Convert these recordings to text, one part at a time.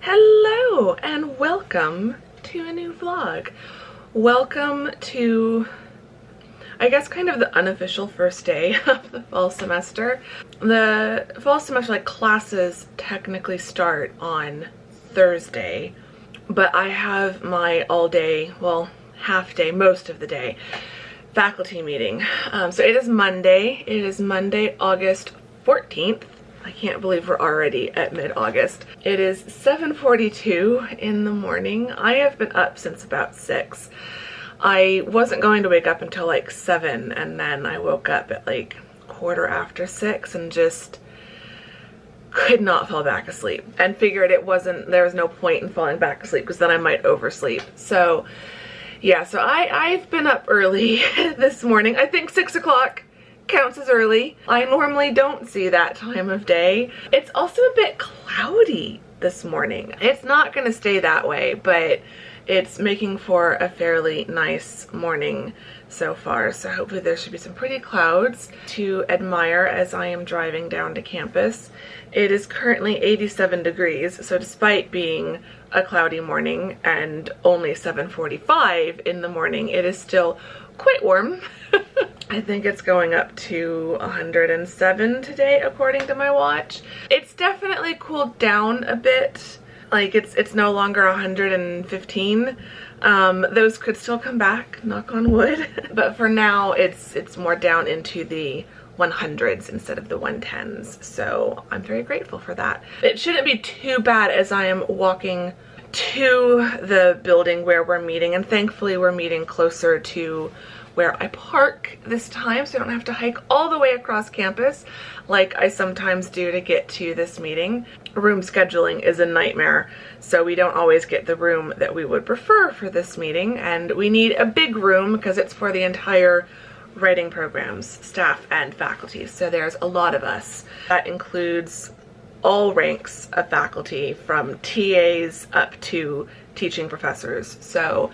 Hello and welcome to a new vlog. Welcome to, I guess, kind of the unofficial first day of the fall semester. The fall semester classes technically start on Thursday, but I have my all day, well, half day, most of the day, faculty meeting. So it is Monday. It is Monday, August 14th. I can't believe we're already at mid-August. It is 7:42 in the morning. I have been up since about 6. I wasn't going to wake up until like 7, and then I woke up at like 6:15 and just could not fall back asleep, and figured there was no point in falling back asleep because then I might oversleep. So yeah, so I've been up early this morning. I think 6 o'clock counts as early. I normally don't see that time of day. It's also a bit cloudy this morning. It's not going to stay that way, but it's making for a fairly nice morning so far. So hopefully there should be some pretty clouds to admire as I am driving down to campus. It is currently 87 degrees, so despite being a cloudy morning and only 7:45 in the morning, it is still quite warm. I think it's going up to 107 today according to my watch. It's definitely cooled down a bit. Like it's no longer 115. Those could still come back, knock on wood. But for now it's more down into the 100s instead of the 110s. So I'm very grateful for that. It shouldn't be too bad as I am walking to the building where we're meeting, and thankfully we're meeting closer to where I park this time, so I don't have to hike all the way across campus like I sometimes do to get to this meeting. Room scheduling is a nightmare, so we don't always get the room that we would prefer for this meeting, and we need a big room because it's for the entire writing programs, staff and faculty, so there's a lot of us. That includes all ranks of faculty, from TAs up to teaching professors, so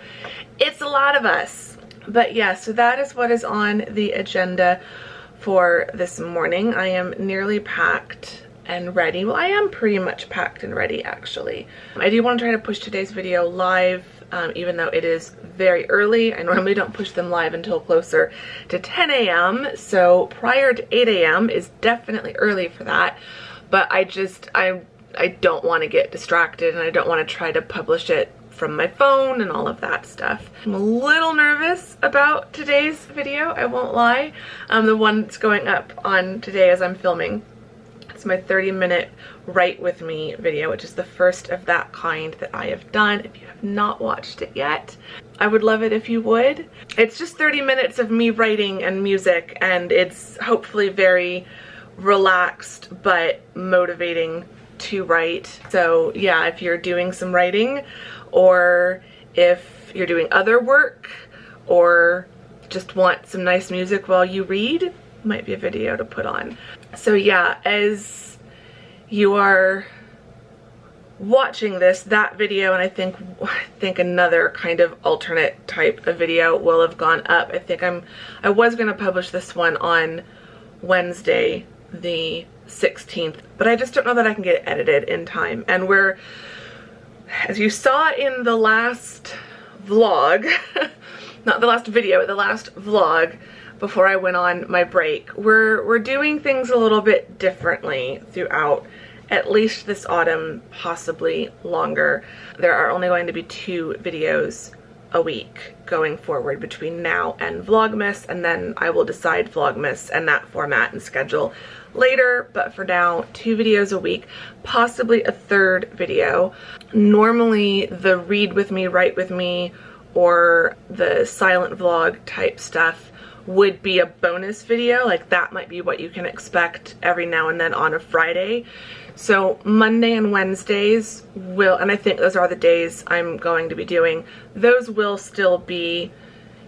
it's a lot of us. But yeah, so that is what is on the agenda for this morning. I am nearly packed and ready. Well, I am pretty much packed and ready, actually. I do want to try to push today's video live, even though it is very early. I normally don't push them live until closer to 10 a.m. So prior to 8 a.m. is definitely early for that. But I don't want to get distracted, and I don't want to try to publish it from my phone and all of that stuff. I'm a little nervous about today's video, I won't lie. The one that's going up on today as I'm filming. It's my 30-minute Write With Me video, which is the first of that kind that I have done. If you have not watched it yet, I would love it if you would. It's just 30 minutes of me writing and music, and it's hopefully very relaxed but motivating to write. So yeah, if you're doing some writing, or if you're doing other work, or just want some nice music while you read, might be a video to put on. So yeah, as you are watching this, that video, and I think another kind of alternate type of video will have gone up. I was gonna publish this one on Wednesday the 16th, but I just don't know that I can get it edited in time. And as you saw in the last vlog, not the last video, but the last vlog before I went on my break, we're doing things a little bit differently throughout at least this autumn, possibly longer. There are only going to be 2 videos a week going forward between now and Vlogmas, and then I will decide Vlogmas and that format and schedule later, but for now, 2 videos a week, possibly a 3rd video. Normally the Read With Me, Write With Me, or the silent vlog type stuff would be a bonus video. Like that might be what you can expect every now and then on a Friday. So Monday and Wednesdays will, and I think those are the days I'm going to be doing, those will still be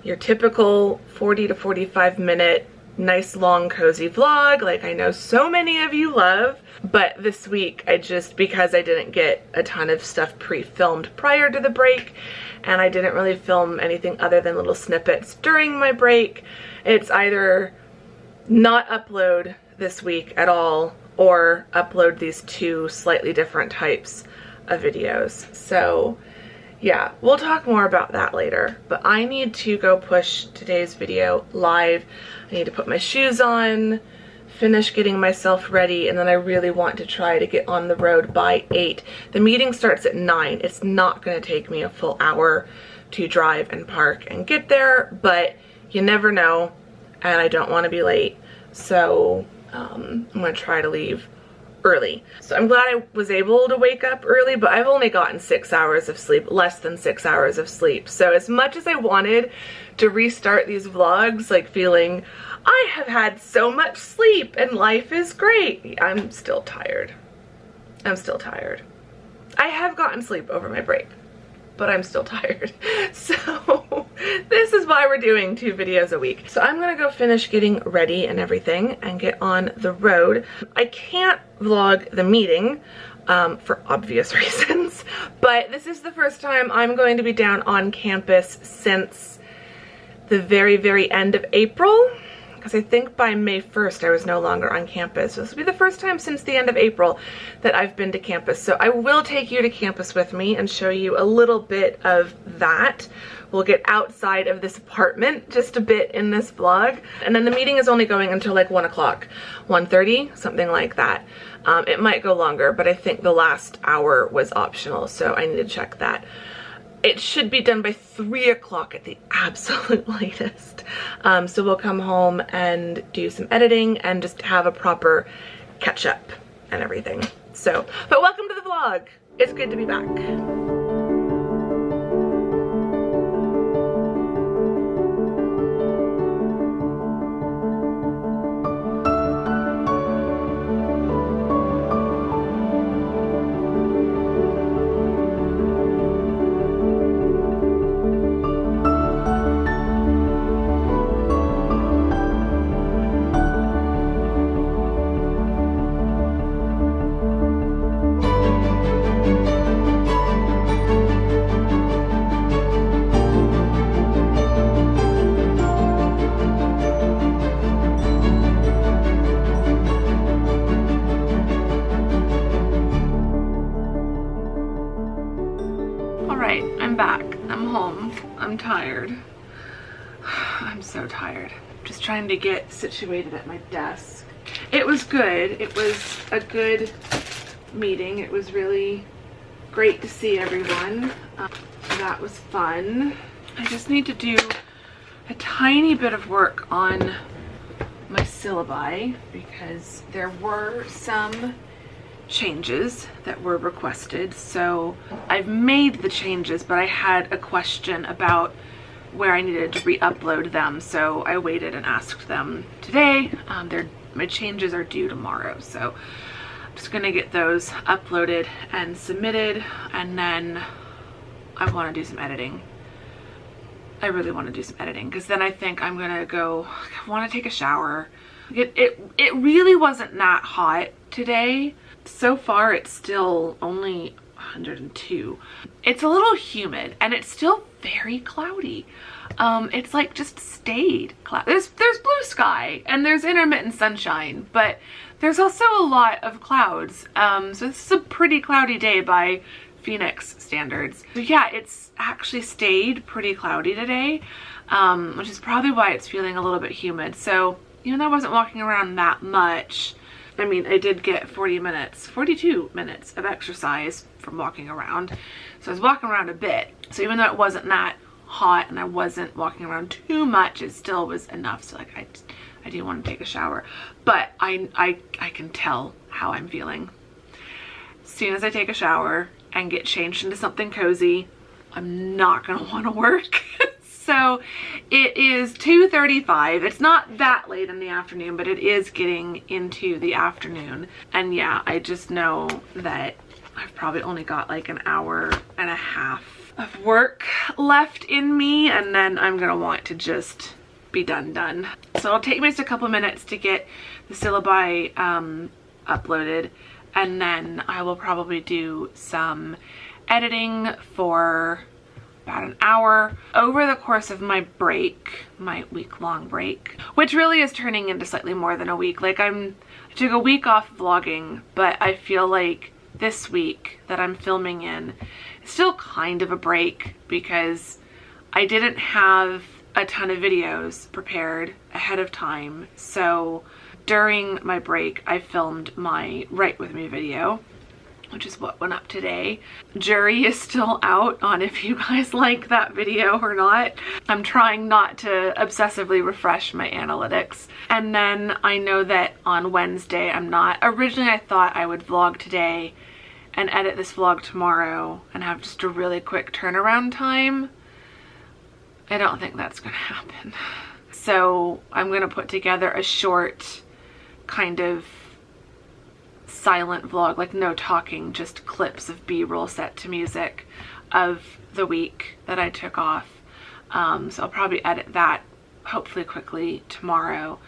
your typical 40 to 45 minute nice long cozy vlog like I know so many of you love. But this week because I didn't get a ton of stuff pre-filmed prior to the break, and I didn't really film anything other than little snippets during my break, it's either not upload this week at all or upload these 2 slightly different types of videos. So yeah, we'll talk more about that later, but I need to go push today's video live. I need to put my shoes on, finish getting myself ready, and then I really want to try to get on the road by 8. The meeting starts at 9. It's not going to take me a full hour to drive and park and get there, but you never know, and I don't want to be late, so I'm going to try to leave early. So I'm glad I was able to wake up early, but I've only gotten 6 hours of sleep, less than 6 hours of sleep. So as much as I wanted to restart these vlogs, like feeling I have had so much sleep and life is great, I'm still tired. I'm still tired. I have gotten sleep over my break, but I'm still tired. So this is why we're doing 2 videos a week. So I'm gonna go finish getting ready and everything and get on the road. I can't vlog the meeting for obvious reasons, but this is the first time I'm going to be down on campus since the very, very end of April. Because I think by May 1st I was no longer on campus. So this will be the first time since the end of April that I've been to campus. So I will take you to campus with me and show you a little bit of that. We'll get outside of this apartment just a bit in this vlog. And then the meeting is only going until like 1 o'clock, 1:30, something like that. It might go longer, but I think the last hour was optional, so I need to check that. It should be done by 3 o'clock at the absolute latest. So we'll come home and do some editing and just have a proper catch up and everything. So, but welcome to the vlog. It's good to be back. I'm back. I'm home. I'm tired. I'm so tired. Just trying to get situated at my desk. It was good. It was a good meeting. It was really great to see everyone. So that was fun. I just need to do a tiny bit of work on my syllabi because there were some changes that were requested. So I've made the changes, but I had a question about where I needed to re-upload them, so I waited and asked them today. My changes are due tomorrow, so I'm just gonna get those uploaded and submitted, and then I want to do some editing. I really want to do some editing because then I think I'm gonna go, I want to take a shower. It really wasn't that hot today. So far it's still only 102. It's a little humid and it's still very cloudy. It's like just stayed cloud. There's blue sky and there's intermittent sunshine, but there's also a lot of clouds. So this is a pretty cloudy day by Phoenix standards. So yeah, it's actually stayed pretty cloudy today, which is probably why it's feeling a little bit humid. So even though I wasn't walking around that much, I mean, I did get 42 minutes of exercise from walking around. So I was walking around a bit. So even though it wasn't that hot and I wasn't walking around too much, it still was enough. So like I do want to take a shower, but I can tell how I'm feeling. As soon as I take a shower and get changed into something cozy, I'm not gonna want to work. So it is 2:35. It's not that late in the afternoon, but it is getting into the afternoon. And yeah, I just know that I've probably only got like an hour and a half of work left in me, and then I'm gonna want to just be done. So it'll take me just a couple minutes to get the syllabi uploaded, and then I will probably do some editing for about an hour over the course of my break, my week-long break, which really is turning into slightly more than a week. Like I took a week off vlogging, but I feel like this week that I'm filming in is still kind of a break because I didn't have a ton of videos prepared ahead of time. So during my break, I filmed my Write With Me video, which is what went up today. Jury is still out on if you guys like that video or not. I'm trying not to obsessively refresh my analytics. And then I know that on Wednesday originally I thought I would vlog today and edit this vlog tomorrow and have just a really quick turnaround time. I don't think that's gonna happen. So I'm gonna put together a short kind of silent vlog, like no talking, just clips of B-roll set to music of the week that I took off. So I'll probably edit that hopefully quickly tomorrow.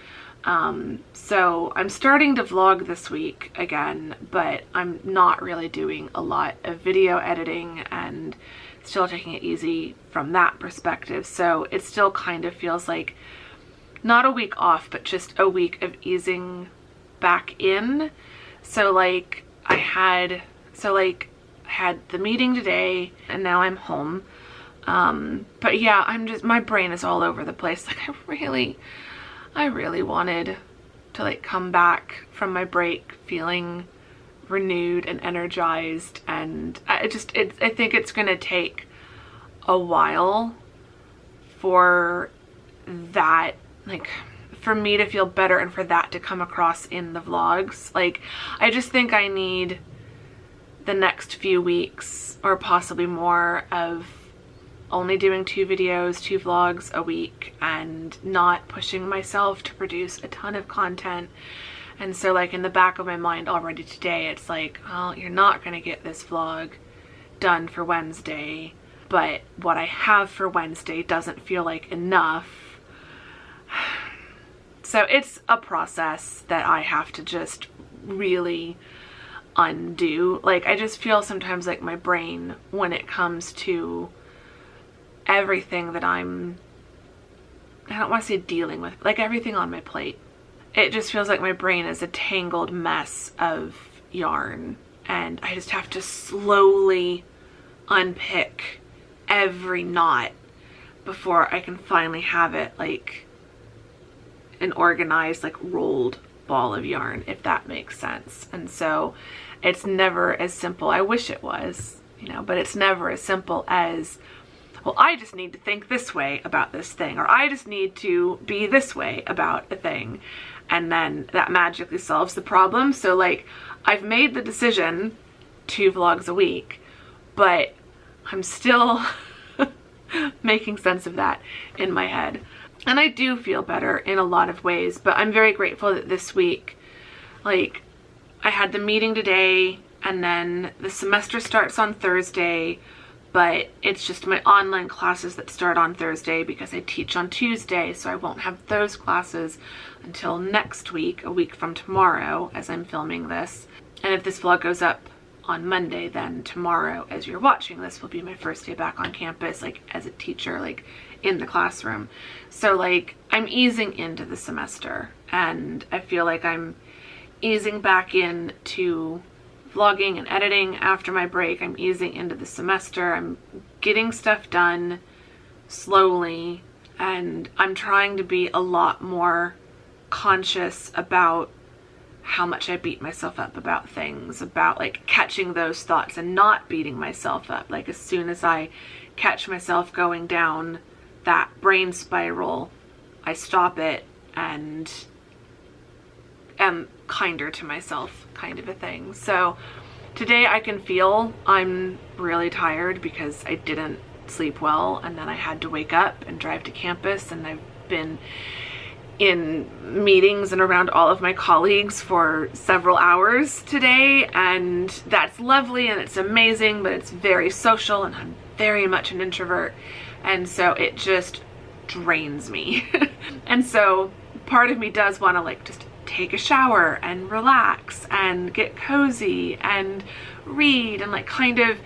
So I'm starting to vlog this week again, but I'm not really doing a lot of video editing and still taking it easy from that perspective. So it still kind of feels like not a week off, but just a week of easing back in. So like I had the meeting today and now I'm home. But yeah, my brain is all over the place. Like I really wanted to like come back from my break feeling renewed and energized, and I think it's gonna take a while for that, like for me to feel better and for that to come across in the vlogs. Like I just think I need the next few weeks or possibly more of only doing 2 videos, 2 vlogs a week and not pushing myself to produce a ton of content. And so like in the back of my mind already today, it's like, well, you're not gonna get this vlog done for Wednesday, but what I have for Wednesday doesn't feel like enough. So it's a process that I have to just really undo. Like I just feel sometimes like my brain, when it comes to everything that I don't want to say dealing with, like everything on my plate, it just feels like my brain is a tangled mess of yarn, and I just have to slowly unpick every knot before I can finally have it like an organized, like rolled ball of yarn, if that makes sense. And so it's never as simple. I wish it was, but it's never as simple as, well, I just need to think this way about this thing, or I just need to be this way about a thing, and then that magically solves the problem. So like I've made the decision 2 vlogs a week, but I'm still making sense of that in my head. And I do feel better in a lot of ways, but I'm very grateful that this week, like I had the meeting today and then the semester starts on Thursday, but it's just my online classes that start on Thursday because I teach on Tuesday, so I won't have those classes until next week, a week from tomorrow as I'm filming this. And if this vlog goes up on Monday, then tomorrow as you're watching this will be my first day back on campus, like as a teacher, like in the classroom. So like I'm easing into the semester, and I feel like I'm easing back into vlogging and editing after my break. I'm easing into the semester. I'm getting stuff done slowly, and I'm trying to be a lot more conscious about how much I beat myself up about things, about like catching those thoughts and not beating myself up. Like as soon as I catch myself going down that brain spiral, I stop it and am kinder to myself, kind of a thing. So today I can feel I'm really tired because I didn't sleep well, and then I had to wake up and drive to campus, and I've been in meetings and around all of my colleagues for several hours today, and that's lovely and it's amazing, but it's very social and I'm very much an introvert, and so it just drains me. And so part of me does want to like just take a shower and relax and get cozy and read and like kind of,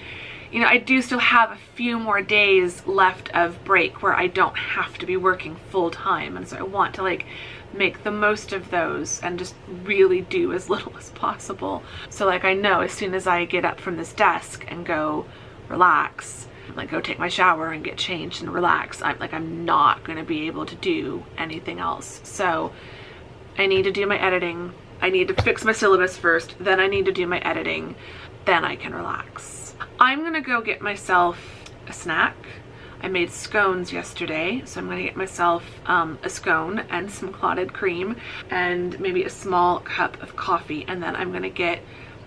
I do still have a few more days left of break where I don't have to be working full time, and so I want to like make the most of those and just really do as little as possible. So like I know as soon as I get up from this desk and go relax, like go take my shower and get changed and relax, I'm not going to be able to do anything else. So I need to do my editing. I need to fix my syllabus first, then I need to do my editing, then I can relax. I'm gonna go get myself a snack. I made scones yesterday, so I'm gonna get myself a scone and some clotted cream and maybe a small cup of coffee, and then I'm gonna get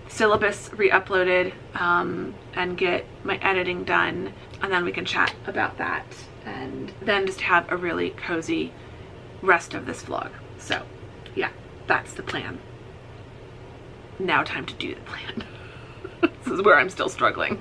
syllabus re-uploaded and get my editing done, and then we can chat about that and then just have a really cozy rest of this vlog. So yeah, that's the plan. Now time to do the plan. This is where I'm still struggling.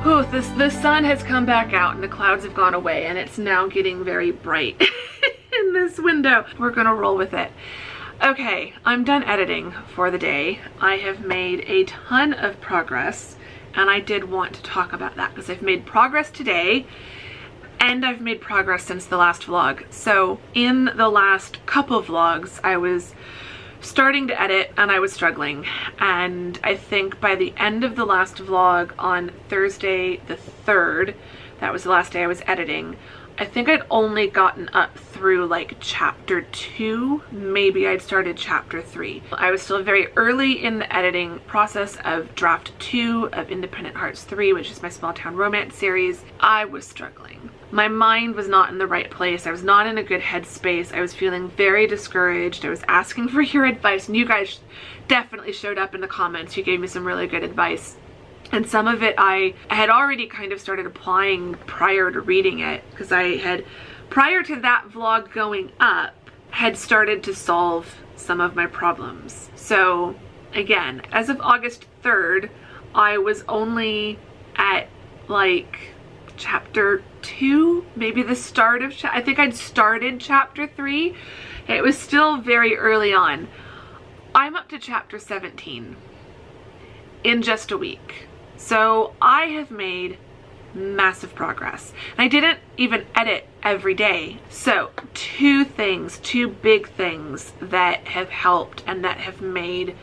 Ooh, the sun has come back out and the clouds have gone away and it's now getting very bright in this window. We're gonna roll with it. Okay, I'm done editing for the day. I have made a ton of progress and I did want to talk about that because I've made progress today and I've made progress since the last vlog. So in the last couple of vlogs, I was starting to edit and I was struggling, and I think by the end of the last vlog on Thursday the 3rd, that was the last day I was editing, I think I'd only gotten up through like chapter 2, maybe I'd started chapter 3. I was still very early in the editing process of draft 2 of Independent Hearts 3, which is my small town romance series. I was struggling. My mind was not in the right place. I was not in a good headspace. I was feeling very discouraged. I was asking for your advice, and you guys definitely showed up in the comments. You gave me some really good advice. And some of it I had already kind of started applying prior to reading it, because I had, prior to that vlog going up, had started to solve some of my problems. So again, as of August 3rd, I was only at like chapter 2, maybe the start of, I think I'd started chapter 3. It was still very early on. I'm up to chapter 17 in just a week. So I have made massive progress. And I didn't even edit every day. So two big things that have helped and that have made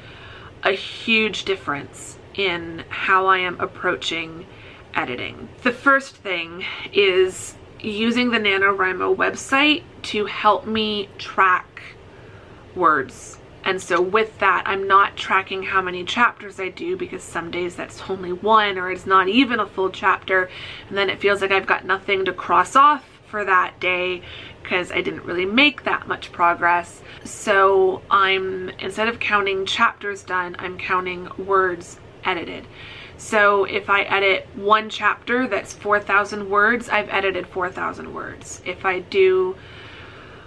a huge difference in how I am approaching editing. The first thing is using the NaNoWriMo website to help me track words. And so with that, I'm not tracking how many chapters I do, because some days that's only one or it's not even a full chapter, and then it feels like I've got nothing to cross off for that day because I didn't really make that much progress. So instead of counting chapters done, I'm counting words edited. So if I edit one chapter that's 4,000 words, I've edited 4,000 words. If I do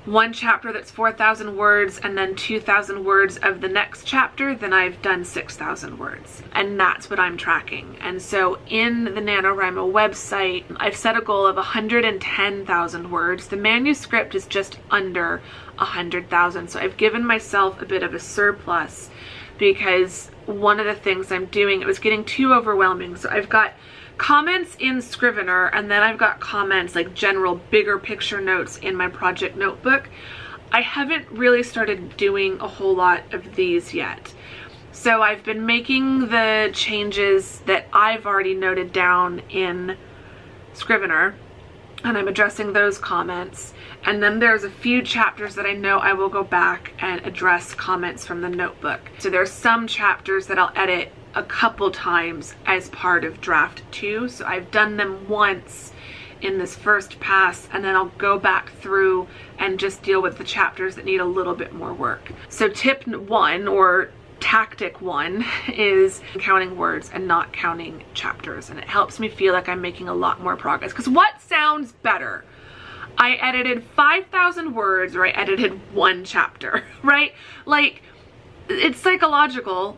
one chapter that's 4,000 words and then 2,000 words of the next chapter, then I've done 6,000 words. And that's what I'm tracking. And so in the NaNoWriMo website, I've set a goal of 110,000 words. The manuscript is just under 100,000. So I've given myself a bit of a surplus because one of the things I'm doing, it was getting too overwhelming. So I've got comments in Scrivener, and then I've got comments, like general bigger picture notes, in my project notebook. I haven't really started doing a whole lot of these yet. So I've been making the changes that I've already noted down in Scrivener, and I'm addressing those comments. And then there's a few chapters that I know I will go back and address comments from the notebook. So there's some chapters that I'll edit a couple times as part of draft 2. So I've done them once in this first pass, and then I'll go back through and just deal with the chapters that need a little bit more work. So tip 1, or tactic 1, is counting words and not counting chapters. And it helps me feel like I'm making a lot more progress. Because what sounds better? I edited 5,000 words, or I edited one chapter, right? Like, it's psychological,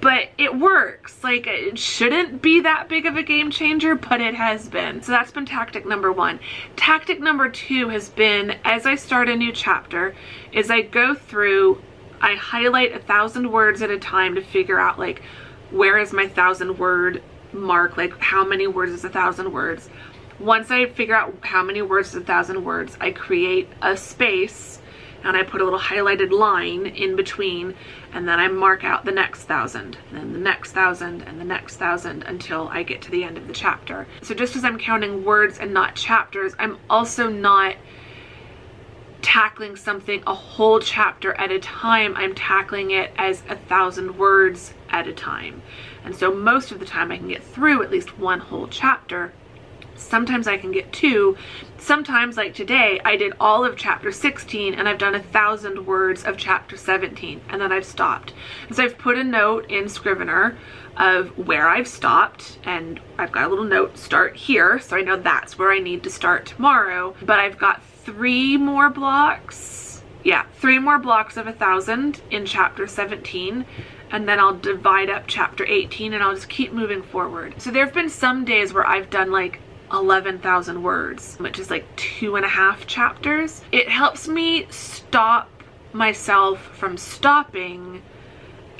but it works. Like, it shouldn't be that big of a game changer, but it has been. So that's been tactic number 1. Tactic number 2 has been, as I start a new chapter, is I go through, I highlight 1,000 words at a time to figure out, like, where is my 1,000 word mark? Like, how many words is 1,000 words? Once I figure out how many words is 1,000 words, I create a space and I put a little highlighted line in between, and then I mark out the next 1,000, and then the next 1,000, and the next 1,000 until I get to the end of the chapter. So just as I'm counting words and not chapters, I'm also not tackling something a whole chapter at a time. I'm tackling it as 1,000 words at a time. And so most of the time I can get through at least one whole chapter. Sometimes I can get 2. Sometimes, like today, I did all of chapter 16 and I've done 1,000 words of chapter 17, and then I've stopped. And so I've put a note in Scrivener of where I've stopped, and I've got a little note, start here, so I know that's where I need to start tomorrow. But I've got 3 more blocks. Yeah, 3 more blocks of 1,000 in chapter 17. And then I'll divide up chapter 18 and I'll just keep moving forward. So there have been some days where I've done like 11,000 words, which is like 2.5 chapters. It helps me stop myself from stopping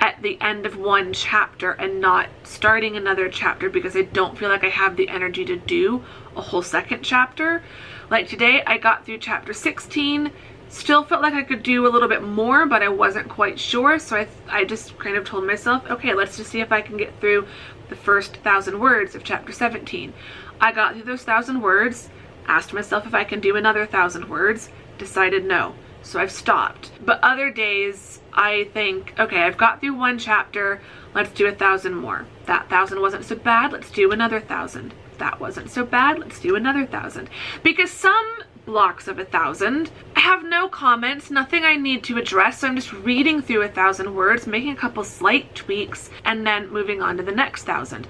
at the end of one chapter and not starting another chapter because I don't feel like I have the energy to do a whole second chapter. Like today, I got through chapter 16, still felt like I could do a little bit more, but I wasn't quite sure. So I just kind of told myself, okay, let's just see if I can get through the first 1,000 words of chapter 17. I got through those 1,000 words, asked myself if I can do another 1,000 words, decided no. So I've stopped. But other days I think, okay, I've got through one chapter, let's do 1,000 more. That 1,000 wasn't so bad, let's do another 1,000. That wasn't so bad, let's do another 1,000. Because some blocks of 1,000 have no comments, nothing I need to address, so I'm just reading through 1,000 words, making a couple slight tweaks, and then moving on to the next 1,000.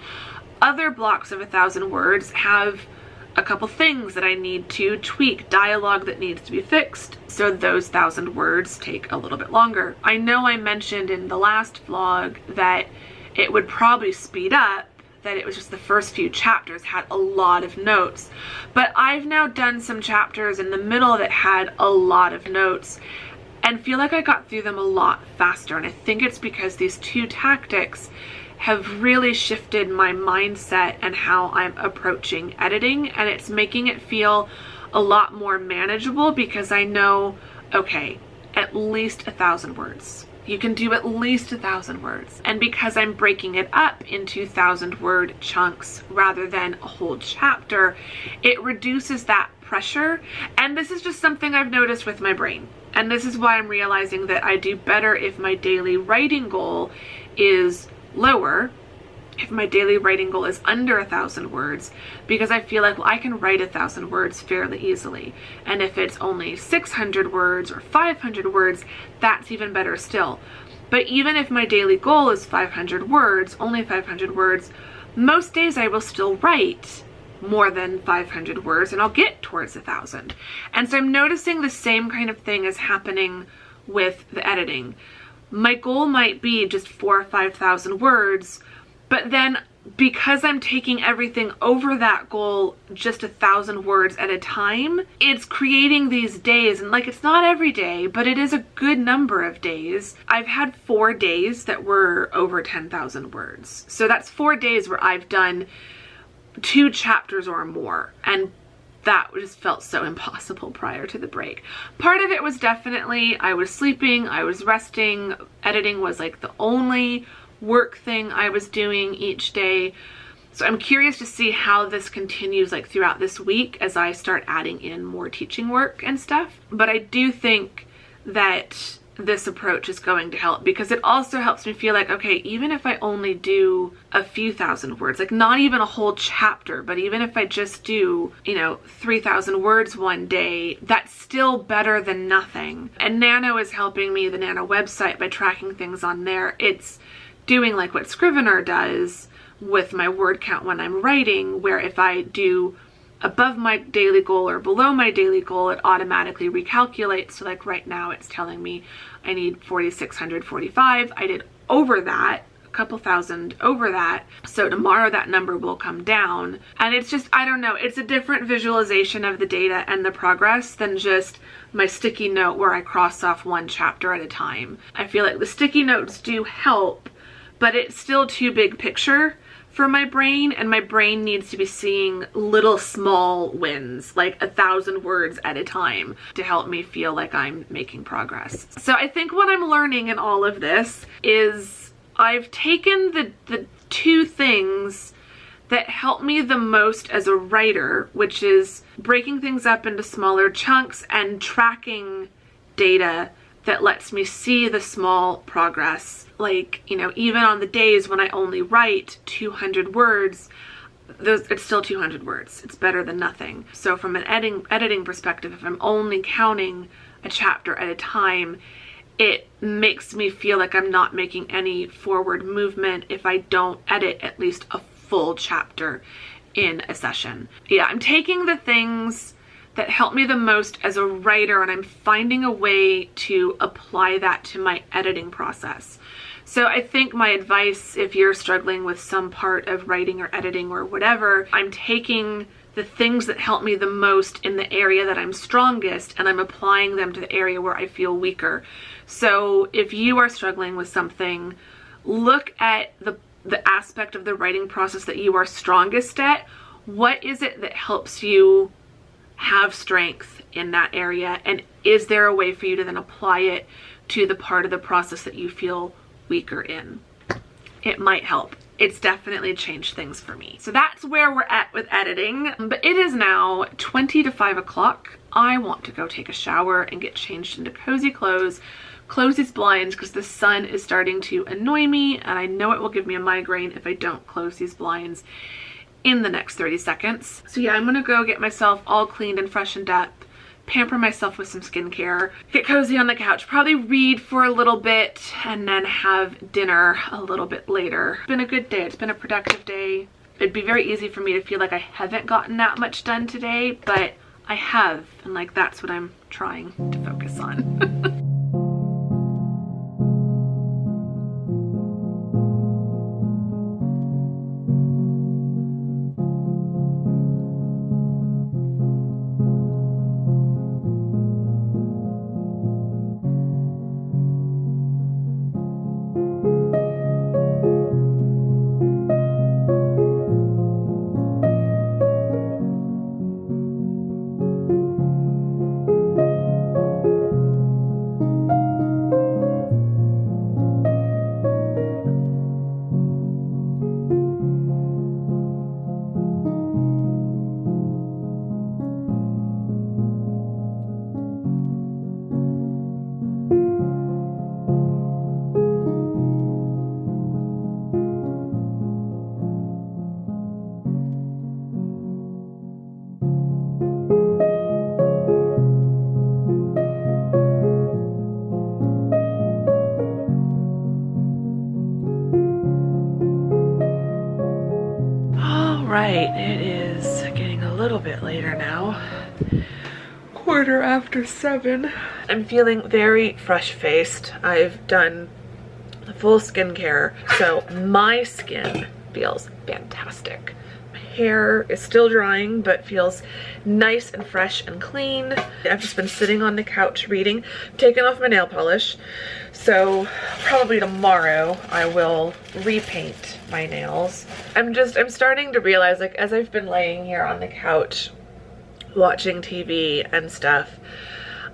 Other blocks of 1,000 words have a couple things that I need to tweak, dialogue that needs to be fixed, so those 1,000 words take a little bit longer. I know I mentioned in the last vlog that it would probably speed up, that it was just the first few chapters had a lot of notes, but I've now done some chapters in the middle that had a lot of notes and feel like I got through them a lot faster. And I think it's because these 2 tactics have really shifted my mindset and how I'm approaching editing, and it's making it feel a lot more manageable because I know, okay, at least 1,000 words. You can do at least 1,000 words. And because I'm breaking it up into 1,000 word chunks rather than a whole chapter, it reduces that pressure. And this is just something I've noticed with my brain. And this is why I'm realizing that I do better if my daily writing goal is lower if my daily writing goal is under 1,000 words, because I feel like, well, I can write 1,000 words fairly easily. And if it's only 600 words or 500 words, that's even better still. But even if my daily goal is 500 words, only 500 words, most days I will still write more than 500 words and I'll get towards 1,000. And so I'm noticing the same kind of thing is happening with the editing. My goal might be just 4,000 or 5,000 words, but then because I'm taking everything over that goal just 1,000 words at a time, it's creating these days, and like, it's not every day, but it is a good number of days. I've had 4 days that were over 10,000 words. So that's 4 days where I've done 2 chapters or more, and that just felt so impossible prior to the break. Part of it was definitely I was sleeping, I was resting, editing was like the only work thing I was doing each day. So I'm curious to see how this continues like throughout this week as I start adding in more teaching work and stuff. But I do think that this approach is going to help, because it also helps me feel like, okay, even if I only do a few thousand words, like not even a whole chapter, but even if I just do, 3,000 words one day, that's still better than nothing. And Nano is helping me, the Nano website, by tracking things on there. It's doing like what Scrivener does with my word count when I'm writing, where if I do above my daily goal or below my daily goal, it automatically recalculates. So like right now it's telling me I need 4,645. I did over that, a couple thousand over that. So tomorrow that number will come down. And it's just, I don't know, it's a different visualization of the data and the progress than just my sticky note where I cross off one chapter at a time. I feel like the sticky notes do help, but it's still too big picture for my brain, and my brain needs to be seeing little small wins, like 1,000 words at a time, to help me feel like I'm making progress. So I think what I'm learning in all of this is I've taken the 2 things that help me the most as a writer, which is breaking things up into smaller chunks and tracking data that lets me see the small progress. Like, even on the days when I only write 200 words, it's still 200 words. It's better than nothing. So from an editing perspective, if I'm only counting a chapter at a time, it makes me feel like I'm not making any forward movement if I don't edit at least a full chapter in a session. Yeah, I'm taking the things that help me the most as a writer, and I'm finding a way to apply that to my editing process. So I think my advice, if you're struggling with some part of writing or editing or whatever, I'm taking the things that help me the most in the area that I'm strongest, and I'm applying them to the area where I feel weaker. So if you are struggling with something, look at the aspect of the writing process that you are strongest at. What is it that helps you have strength in that area, and is there a way for you to then apply it to the part of the process that you feel weaker in? It might help. It's definitely changed things for me. So that's where we're at with editing. But it is now 20 to 5 o'clock. I want to go take a shower and get changed into cozy clothes, close these blinds because the sun is starting to annoy me, and I know it will give me a migraine if I don't close these blinds in the next 30 seconds. So yeah, I'm gonna go get myself all cleaned and freshened up, pamper myself with some skincare, get cozy on the couch, probably read for a little bit, and then have dinner a little bit later. It's been a good day. It's been a productive day. It'd be very easy for me to feel like I haven't gotten that much done today, but I have, and like that's what I'm trying to focus on. right, it is getting a little bit later now. 7:15. I'm feeling very fresh-faced. I've done full skincare, so my skin feels fantastic. My hair is still drying, but feels nice and fresh and clean. I've just been sitting on the couch reading, taking off my nail polish, so probably tomorrow I will repaint my nails. I'm starting to realize, like, as I've been laying here on the couch watching TV and stuff,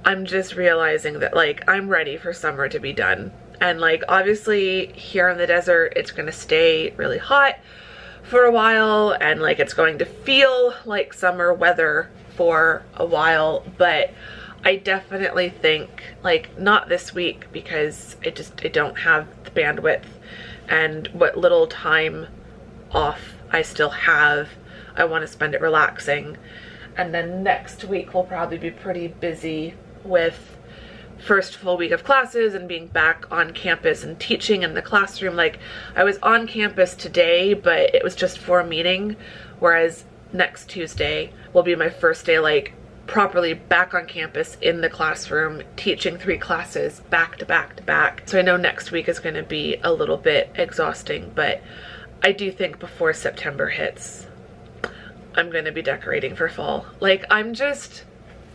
I'm just realizing that, like, I'm ready for summer to be done. And, like, obviously here in the desert it's gonna stay really hot for a while, and, like, it's going to feel like summer weather for a while, but I definitely think, like, not this week, because I don't have the bandwidth, and what little time off I still have, I want to spend it relaxing. And then next week will probably be pretty busy with first full week of classes and being back on campus and teaching in the classroom. Like, I was on campus today, but it was just for a meeting, whereas next Tuesday will be my first day, like, properly back on campus in the classroom, teaching 3 classes back to back to back. So I know next week is going to be a little bit exhausting, but I do think before September hits, I'm going to be decorating for fall. Like, I'm just,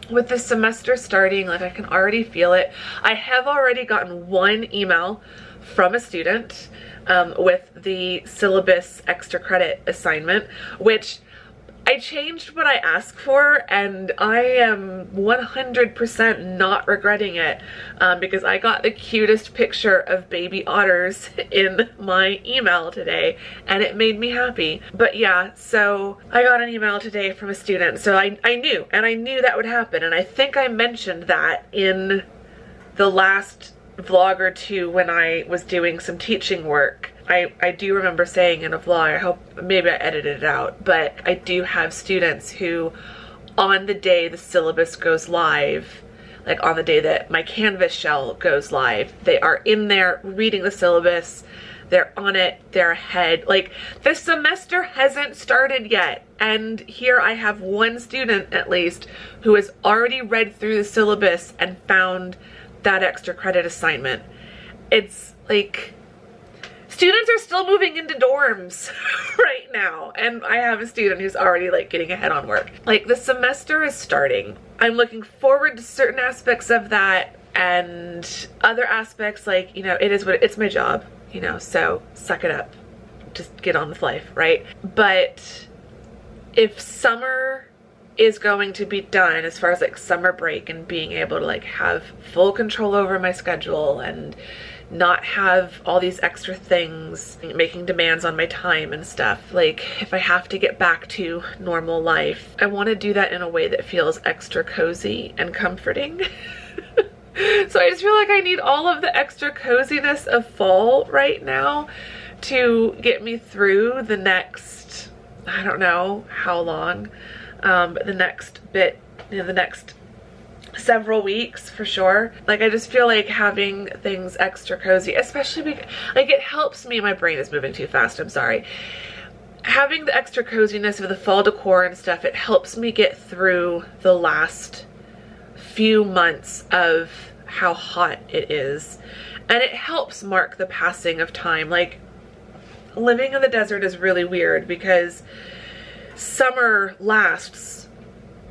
with the semester starting, like, I can already feel it. I have already gotten 1 email from a student with the syllabus extra credit assignment, which I changed what I asked for, and I am 100% not regretting it, because I got the cutest picture of baby otters in my email today, and it made me happy. But yeah, so I got an email today from a student, so I knew that would happen, and I think I mentioned that in the last vlog or 2 when I was doing some teaching work. I do remember saying in a vlog, I hope maybe I edited it out, but I do have students who, on the day the syllabus goes live, like on the day that my Canvas shell goes live, they are in there reading the syllabus, they're on it, they're ahead. Like, the semester hasn't started yet, and here I have 1 student at least who has already read through the syllabus and found that extra credit assignment. It's like, students are still moving into dorms right now, and I have a student who's already, like, getting ahead on work. Like, the semester is starting. I'm looking forward to certain aspects of that, and other aspects, like, you know, it's my job, you know, so suck it up. Just get on with life, right? But if summer is going to be done, as far as, like, summer break and being able to, like, have full control over my schedule and not have all these extra things making demands on my time and stuff, like, if I have to get back to normal life, I want to do that in a way that feels extra cozy and comforting. So I just feel like I need all of the extra coziness of fall right now to get me through the next, I don't know how long, but the next bit, you know, the next several weeks for sure. Like, I just feel like having things extra cozy, especially because, like, it helps me. My brain is moving too fast, I'm sorry. Having the extra coziness of the fall decor and stuff, it helps me get through the last few months of how hot it is, and it helps mark the passing of time. Like, living in the desert is really weird because summer lasts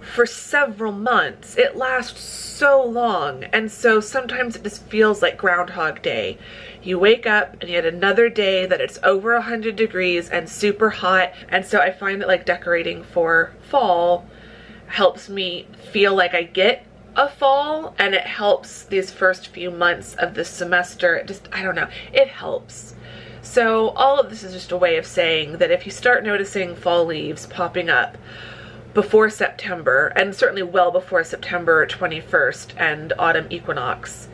for several months. It lasts so long, and so sometimes it just feels like Groundhog Day. You wake up and yet another day that it's over 100 degrees and super hot, and so I find that, like, decorating for fall helps me feel like I get a fall, and it helps these first few months of the semester. It just, I don't know, it helps. So all of this is just a way of saying that if you start noticing fall leaves popping up before September, and certainly well before September 21st and autumn equinox,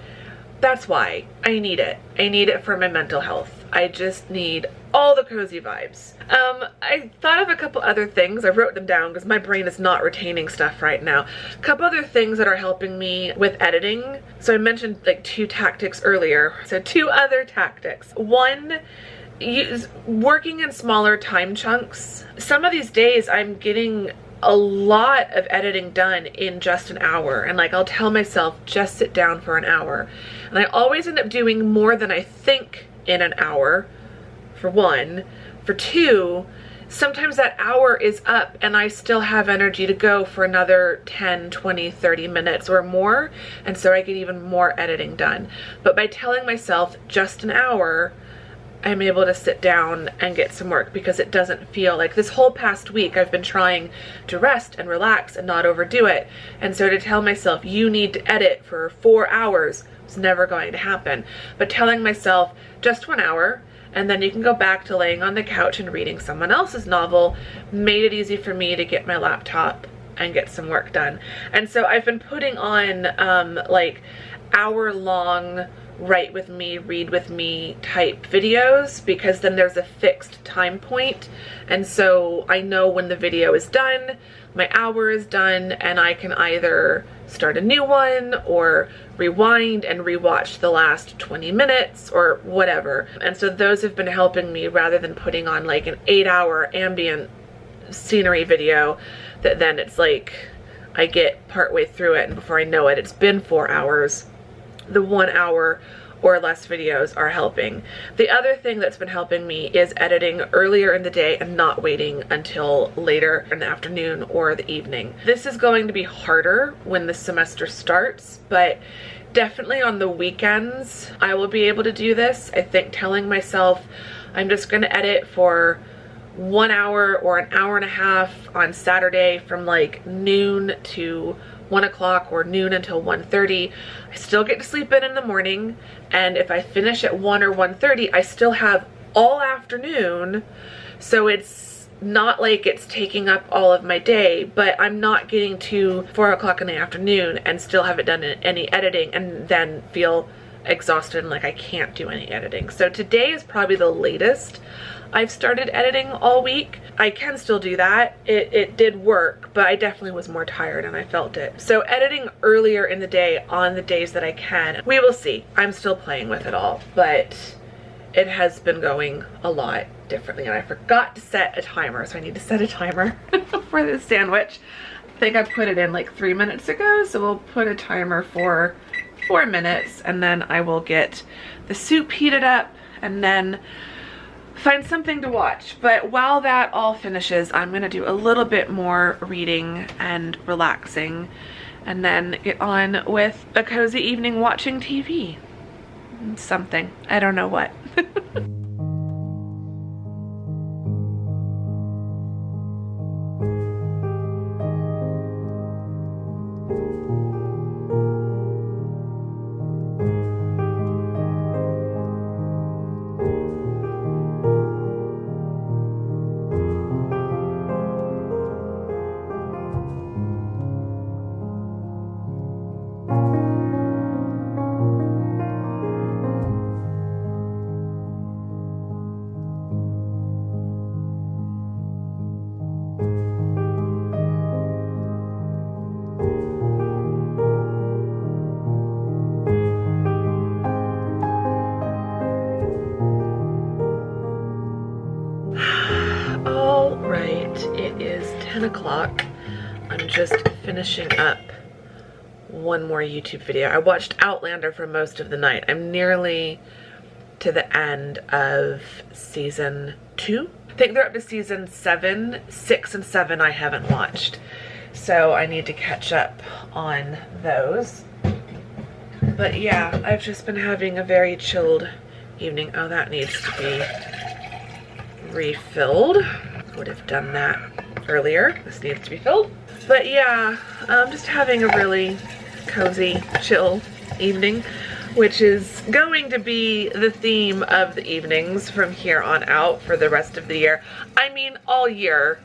that's why I need it. I need it for my mental health. I just need all the cozy vibes. I thought of a couple other things. I wrote them down because my brain is not retaining stuff right now. A couple other things that are helping me with editing. So I mentioned, like, 2 tactics earlier. So 2 other tactics. One working in smaller time chunks. Some of these days I'm getting a lot of editing done in just an hour, and like I'll tell myself just sit down for an hour, and I always end up doing more than I think in an hour, for one. For two, sometimes that hour is up and I still have energy to go for another 10, 20, 30 minutes or more, and so I get even more editing done. But by telling myself just an hour, I'm able to sit down and get some work, because it doesn't feel like this whole past week I've been trying to rest and relax and not overdo it. And so to tell myself you need to edit for 4 hours was never going to happen. But telling myself just 1 hour, and then you can go back to laying on the couch and reading someone else's novel, made it easy for me to get my laptop and get some work done. And so I've been putting on like hour-long write with me, read with me type videos, because then there's a fixed time point, and so I know when the video is done, my hour is done, and I can either start a new one or rewind and rewatch the last 20 minutes or whatever. And so those have been helping me, rather than putting on like an 8-hour ambient scenery video that then it's like I get partway through it and before I know it, it's been 4 hours. The 1 hour or less videos are helping. The other thing that's been helping me is editing earlier in the day and not waiting until later in the afternoon or the evening. This is going to be harder when the semester starts, but definitely on the weekends I will be able to do this. I think telling myself I'm just going to edit for 1 hour or an hour and a half on Saturday from like noon to 1 o'clock or noon until 1:30. I still get to sleep in the morning, and if I finish at 1 or 1:30, I still have all afternoon, so it's not like it's taking up all of my day, but I'm not getting to 4 o'clock in the afternoon and still haven't done any editing and then feel exhausted and like I can't do any editing. So today is probably the latest I've started editing all week. I can still do that. It did work, but I definitely was more tired and I felt it. So editing earlier in the day on the days that I can. We will see. I'm still playing with it all, but it has been going a lot differently, and I forgot to set a timer, so I need to set a timer for this sandwich. I think I put it in like 3 minutes ago, so we'll put a timer for 4 minutes, and then I will get the soup heated up and then find something to watch. But while that all finishes, I'm gonna do a little bit more reading and relaxing, and then get on with a cozy evening watching TV. Something. I don't know what. It is 10 o'clock. I'm just finishing up one more YouTube video. I watched Outlander for most of the night. I'm nearly to the end of season 2. I think they're up to season 7. 6 and 7 I haven't watched, so I need to catch up on those. But yeah, I've just been having a very chilled evening. Oh, that needs to be refilled. Would have done that earlier. This needs to be filled. But yeah, I'm just having a really cozy, chill evening, which is going to be the theme of the evenings from here on out for the rest of the year. I mean, all year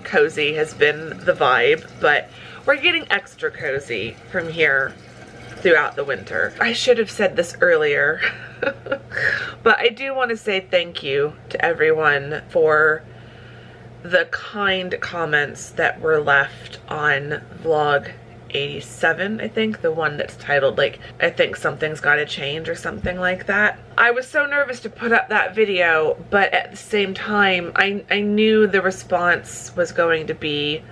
cozy has been the vibe, but we're getting extra cozy from here throughout the winter. I should have said this earlier, but I do want to say thank you to everyone for the kind comments that were left on vlog 87, I think, the one that's titled, like, I think something's gotta change or something like that. I was so nervous to put up that video, but at the same time, I knew the response was going to be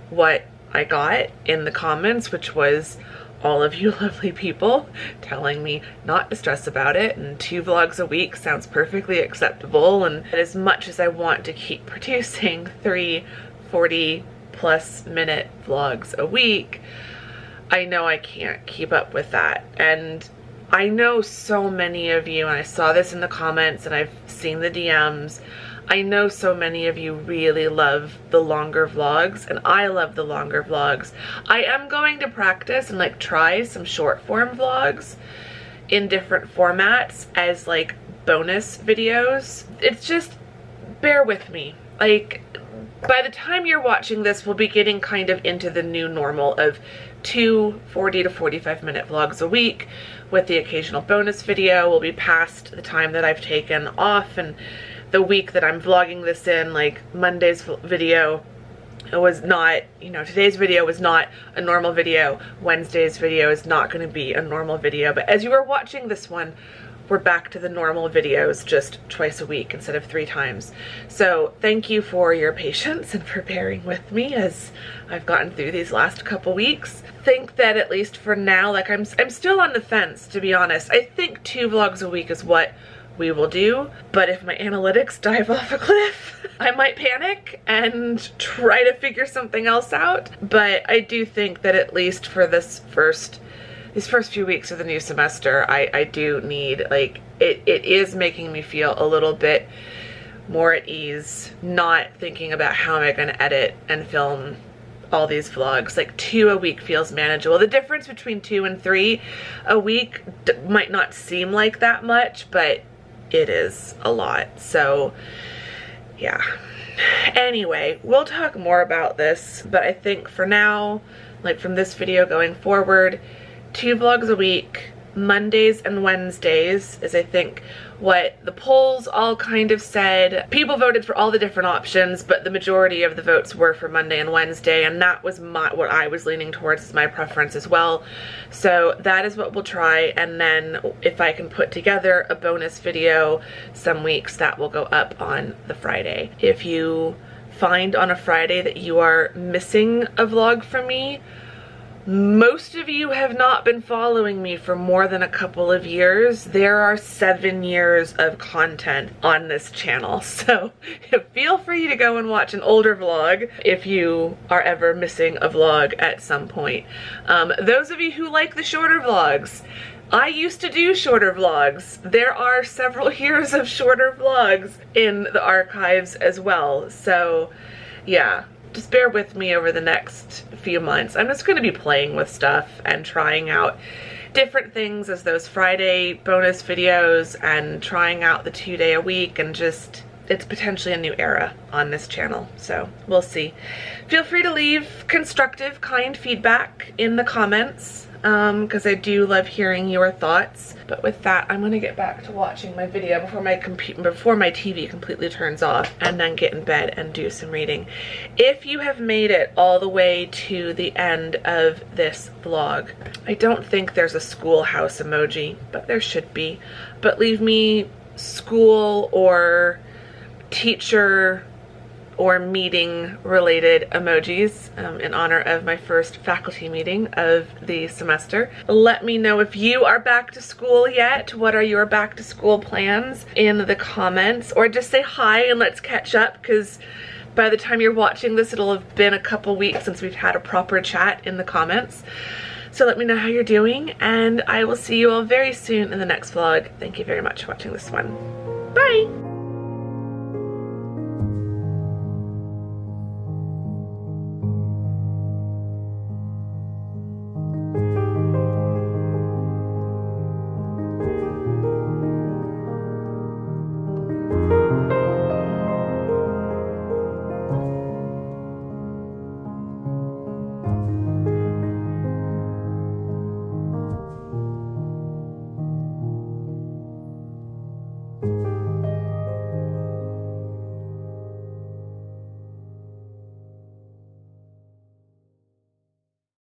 what I got in the comments, which was all of you lovely people telling me not to stress about it, and 2 vlogs a week sounds perfectly acceptable, and as much as I want to keep producing 3 40+ minute vlogs a week, I know I can't keep up with that. And I know so many of you, and I saw this in the comments and I've seen the DMs, I know so many of you really love the longer vlogs, and I love the longer vlogs. I am going to practice and like try some short form vlogs in different formats as like bonus videos. It's just, bear with me. Like, by the time you're watching this, we'll be getting kind of into the new normal of 2 40 to 45 minute vlogs a week with the occasional bonus video. We'll be past the time that I've taken off, and the week that I'm vlogging this in, like Monday's video, it was not, you know, today's video was not a normal video. Wednesday's video is not going to be a normal video. But as you are watching this one, we're back to the normal videos, just twice a week instead of 3 times. So thank you for your patience and for bearing with me as I've gotten through these last couple weeks. Think that at least for now, like I'm still on the fence, to be honest. I think 2 vlogs a week is what we will do, but if my analytics dive off a cliff, I might panic and try to figure something else out. But I do think that at least for these first few weeks of the new semester, I do need, like, it is making me feel a little bit more at ease, not thinking about how am I going to edit and film all these vlogs. Like 2 a week feels manageable. The difference between 2 and 3 a week might not seem like that much, but it is a lot. So yeah, anyway, we'll talk more about this, but I think for now, like from this video going forward, 2 vlogs a week, Mondays and Wednesdays is I think what the polls all kind of said. People voted for all the different options, but the majority of the votes were for Monday and Wednesday, and that was what I was leaning towards as my preference as well. So that is what we'll try, and then if I can put together a bonus video some weeks, that will go up on the Friday. If you find on a Friday that you are missing a vlog from me, most of you have not been following me for more than a couple of years. There are 7 years of content on this channel, so feel free to go and watch an older vlog if you are ever missing a vlog at some point. Those of you who like the shorter vlogs, I used to do shorter vlogs. There are several years of shorter vlogs in the archives as well, so yeah. Just bear with me over the next few months. I'm just going to be playing with stuff and trying out different things as those Friday bonus videos and trying out the 2-day a week, and just, it's potentially a new era on this channel. So we'll see. Feel free to leave constructive, kind feedback in the comments, because I do love hearing your thoughts. But with that, I'm gonna get back to watching my video before my TV completely turns off, and then get in bed and do some reading. If you have made it all the way to the end of this vlog, I don't think there's a schoolhouse emoji, but there should be. But leave me school or teacher or meeting related emojis in honor of my first faculty meeting of the semester. Let me know if you are back to school yet. What are your back to school plans in the comments, or just say hi and let's catch up, because by the time you're watching this, it'll have been a couple weeks since we've had a proper chat in the comments. So let me know how you're doing, and I will see you all very soon in the next vlog. Thank you very much for watching this one. Bye!